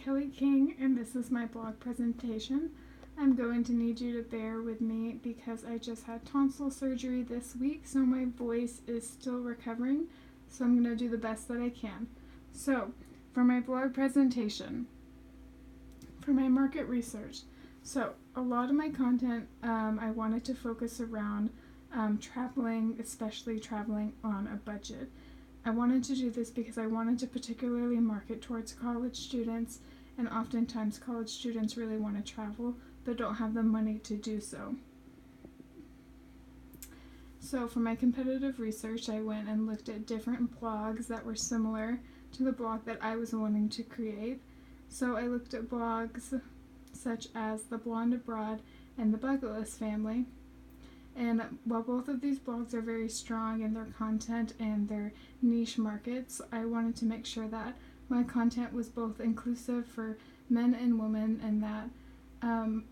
Kelly King, and this is my blog presentation. I'm going to need you to bear with me because I just had tonsil surgery this week, so my voice is still recovering, so I'm going to do the best that I can. So, for my blog presentation, for my market research, so a lot of my content I wanted to focus around traveling, especially traveling on a budget. I wanted to do this because I wanted to particularly market towards college students, and oftentimes college students really want to travel but don't have the money to do so. So for my competitive research, I went and looked at different blogs that were similar to the blog that I was wanting to create. So I looked at blogs such as The Blonde Abroad and The Bucket List Family. And while both of these blogs are very strong in their content and their niche markets, I wanted to make sure that my content was both inclusive for men and women, and that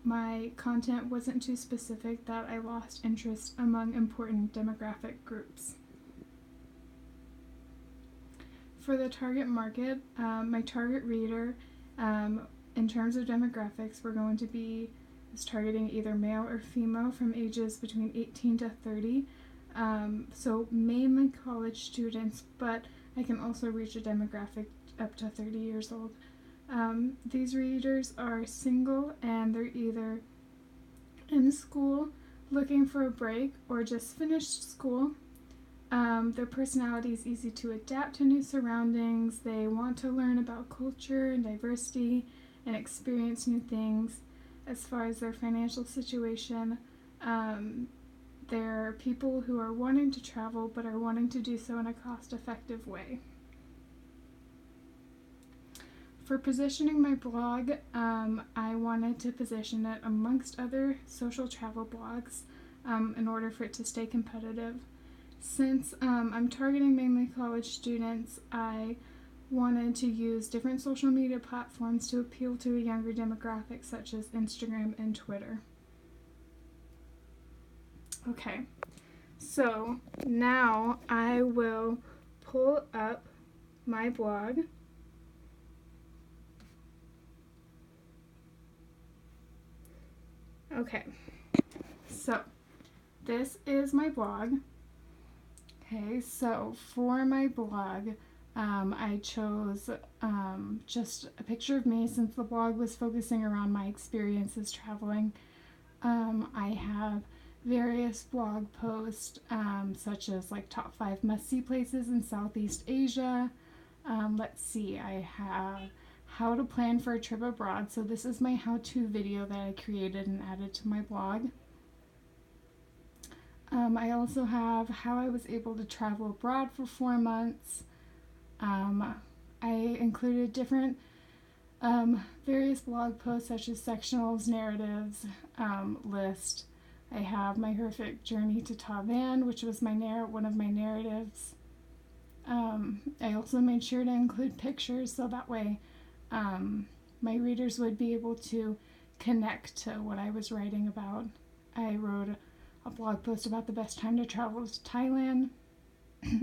my content wasn't too specific that I lost interest among important demographic groups. For the target market, my target reader, in terms of demographics, we're going to be targeting either male or female from ages between 18 to 30. So mainly college students, but I can also reach a demographic up to 30 years old. These readers are single, and they're either in school, looking for a break, or just finished school. Their personality is easy to adapt to new surroundings. They want to learn about culture and diversity and experience new things. As far as their financial situation, they're people who are wanting to travel but are wanting to do so in a cost-effective way. For positioning my blog, I wanted to position it amongst other social travel blogs in order for it to stay competitive. Since I'm targeting mainly college students, I wanted to use different social media platforms to appeal to a younger demographic, such as Instagram and Twitter. Okay, so now I will pull up my blog. Okay, so this is my blog. Okay, so for my blog, I chose just a picture of me since the blog was focusing around my experiences traveling. I have various blog posts such as like top 5 must-see places in Southeast Asia. Let's see, I have how to plan for a trip abroad. So this is my how-to video that I created and added to my blog. I also have how I was able to travel abroad for 4 months. I included different various blog posts such as sectionals, narratives, list. I have my horrific journey to Taiwan, which was one of my narratives. I also made sure to include pictures so that way my readers would be able to connect to what I was writing about. I wrote a blog post about the best time to travel to Thailand.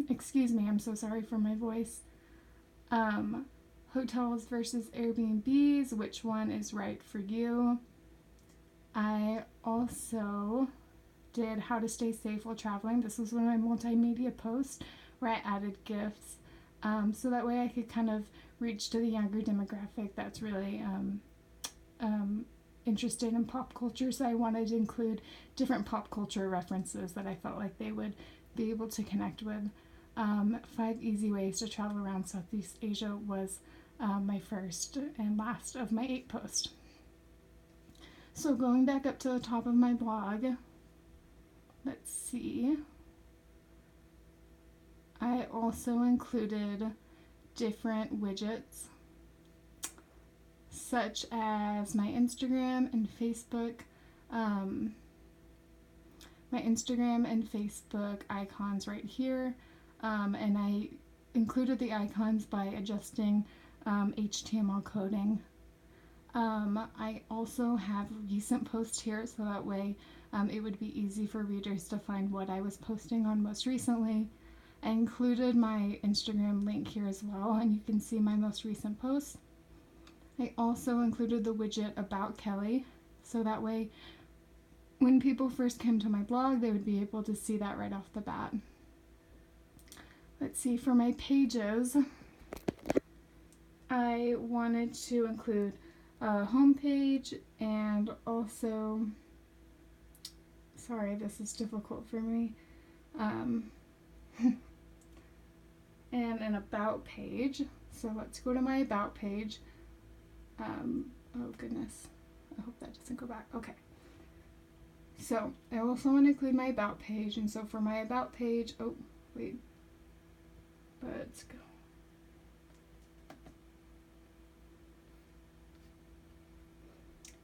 Excuse me, I'm so sorry for my voice. Hotels versus Airbnbs, which one is right for you? I also did how to stay safe while traveling. This was one of my multimedia posts where I added GIFs, so that way I could kind of reach to the younger demographic that's really interested in pop culture. So I wanted to include different pop culture references that I felt like they would be able to connect with. 5 easy ways to travel around Southeast Asia was my first and last of my 8 posts. So going back up to the top of my blog, let's see. I also included different widgets such as my Instagram and Facebook. My Instagram and Facebook icons right here, and I included the icons by adjusting HTML coding. I also have recent posts here, so that way it would be easy for readers to find what I was posting on most recently. I included my Instagram link here as well, and you can see my most recent posts. I also included the widget About Kelly, so that way when people first came to my blog, they would be able to see that right off the bat. Let's see, for my pages, I wanted to include a home page and also, sorry, this is difficult for me, and an about page. So let's go to my about page. Oh goodness, I hope that doesn't go back. Okay. So I also want to include my about page, and so for my about page, oh wait, let's go.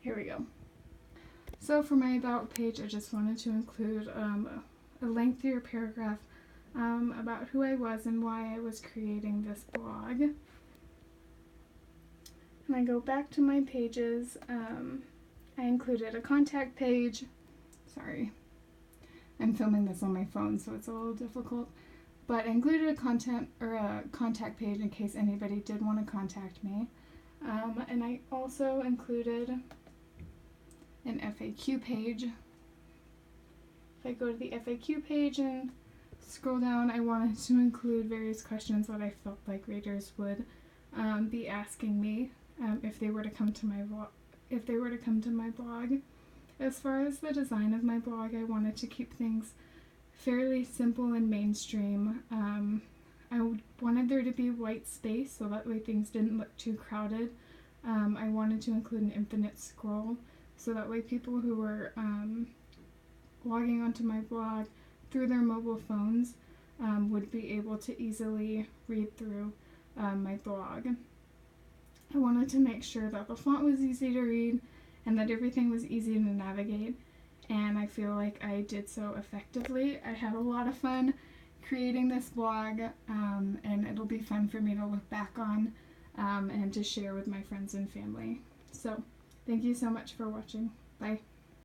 Here we go. So for my about page, I just wanted to include a lengthier paragraph about who I was and why I was creating this blog. And I go back to my pages. I included a contact page. Sorry, I'm filming this on my phone, so it's a little difficult. But I included a contact page in case anybody did want to contact me. And I also included an FAQ page. If I go to the FAQ page and scroll down, I wanted to include various questions that I felt like readers would be asking me if they were to come to my blog. As far as the design of my blog, I wanted to keep things fairly simple and mainstream. I wanted there to be white space so that way things didn't look too crowded. I wanted to include an infinite scroll so that way people who were logging onto my blog through their mobile phones would be able to easily read through my blog. I wanted to make sure that the font was easy to read and that everything was easy to navigate, and I feel like I did so effectively. I had a lot of fun creating this blog, and it'll be fun for me to look back on and to share with my friends and family. So thank you so much for watching. Bye.